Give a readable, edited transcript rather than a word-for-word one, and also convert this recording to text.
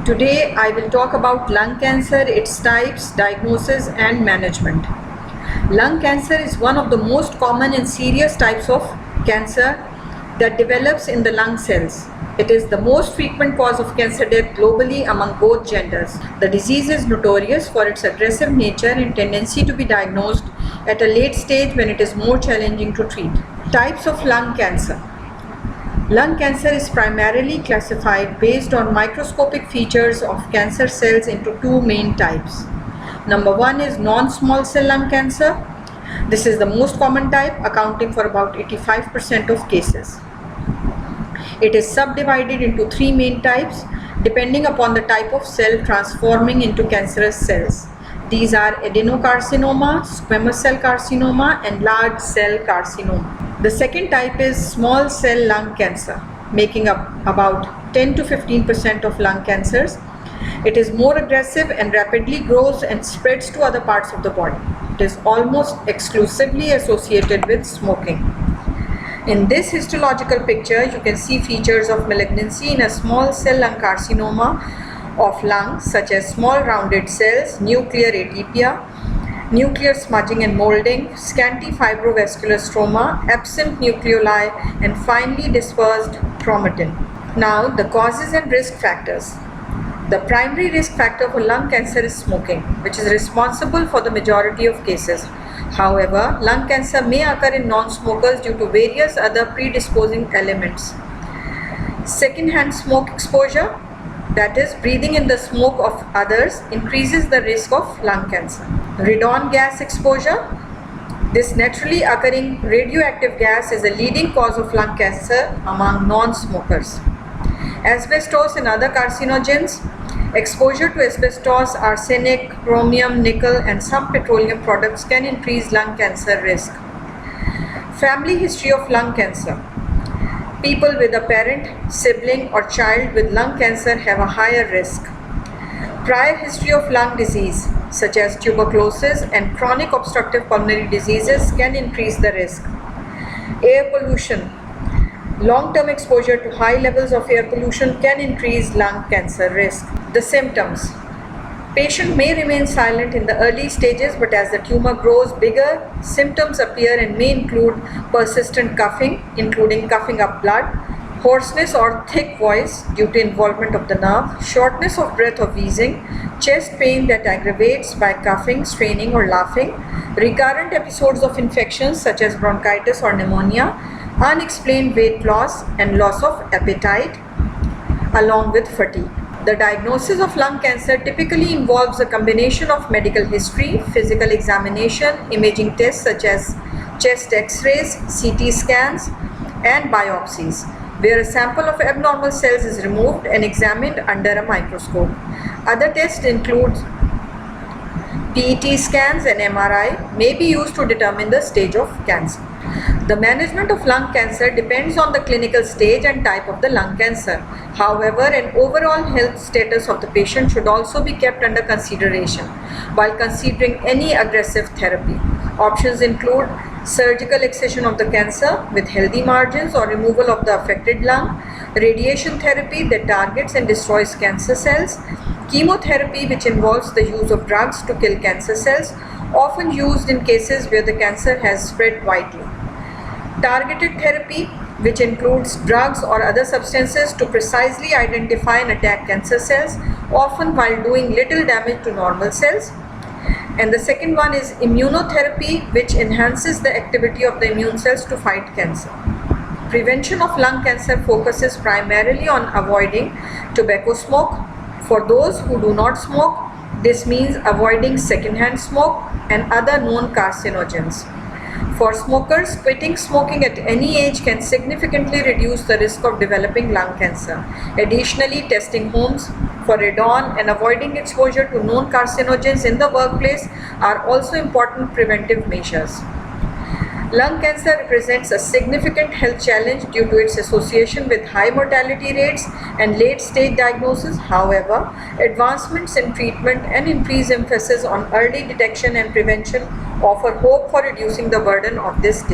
Today I will talk about lung cancer, its types, diagnosis and management. Lung cancer is one of the most common and serious types of cancer that develops in the lung cells. It is the most frequent cause of cancer death globally among both genders. The disease is notorious for its aggressive nature and tendency to be diagnosed at a late stage when it is more challenging to treat. Types of lung cancer. Lung cancer is primarily classified based on microscopic features of cancer cells into two main types. Number one is non-small cell lung cancer. This is the most common type, accounting for about 85% of cases. It is subdivided into three main types depending upon the type of cell transforming into cancerous cells. These are adenocarcinoma, squamous cell carcinoma, and large cell carcinoma. The second type is small cell lung cancer, making up about 10 to 15% of lung cancers. It is more aggressive and rapidly grows and spreads to other parts of the body. It is almost exclusively associated with smoking. In this histological picture, you can see features of malignancy in a small cell lung carcinoma of lungs, such as small rounded cells, nuclear atypia, nuclear smudging and molding, scanty fibrovascular stroma, absent nucleoli, and finely dispersed chromatin. Now, the causes and risk factors. The primary risk factor for lung cancer is smoking, which is responsible for the majority of cases. However, lung cancer may occur in non-smokers due to various other predisposing elements. Secondhand smoke exposure, that is, breathing in the smoke of others, increases the risk of lung cancer. Radon gas exposure. This naturally occurring radioactive gas is a leading cause of lung cancer among non-smokers. Asbestos and other carcinogens. Exposure to asbestos, arsenic, chromium, nickel, and some petroleum products can increase lung cancer risk. Family history of lung cancer. People with a parent, sibling, or child with lung cancer have a higher risk. Prior history of lung disease, such as tuberculosis and chronic obstructive pulmonary diseases, can increase the risk. Air pollution. Long-term exposure to high levels of air pollution can increase lung cancer risk. The symptoms. Patient may remain silent in the early stages, but as the tumor grows bigger, symptoms appear and may include persistent coughing, including coughing up blood, hoarseness or thick voice due to involvement of the nerve, shortness of breath or wheezing, chest pain that aggravates by coughing, straining, or laughing, recurrent episodes of infections such as bronchitis or pneumonia, unexplained weight loss and loss of appetite, along with fatigue. The diagnosis of lung cancer typically involves a combination of medical history, physical examination, imaging tests such as chest x-rays, CT scans, and biopsies, where a sample of abnormal cells is removed and examined under a microscope. Other tests include PET scans and MRI may be used to determine the stage of cancer. The management of lung cancer depends on the clinical stage and type of the lung cancer. However, an overall health status of the patient should also be kept under consideration while considering any aggressive therapy. Options include surgical excision of the cancer with healthy margins or removal of the affected lung, radiation therapy that targets and destroys cancer cells, chemotherapy which involves the use of drugs to kill cancer cells, often used in cases where the cancer has spread widely. Targeted therapy, which includes drugs or other substances to precisely identify and attack cancer cells, often while doing little damage to normal cells. And the second one is immunotherapy, which enhances the activity of the immune cells to fight cancer. Prevention of lung cancer focuses primarily on avoiding tobacco smoke. For those who do not smoke, this means avoiding secondhand smoke and other known carcinogens. For smokers, quitting smoking at any age can significantly reduce the risk of developing lung cancer. Additionally, testing homes for radon and avoiding exposure to known carcinogens in the workplace are also important preventive measures. Lung cancer represents a significant health challenge due to its association with high mortality rates and late-stage diagnosis. However, advancements in treatment and increased emphasis on early detection and prevention offer hope for reducing the burden of this disease.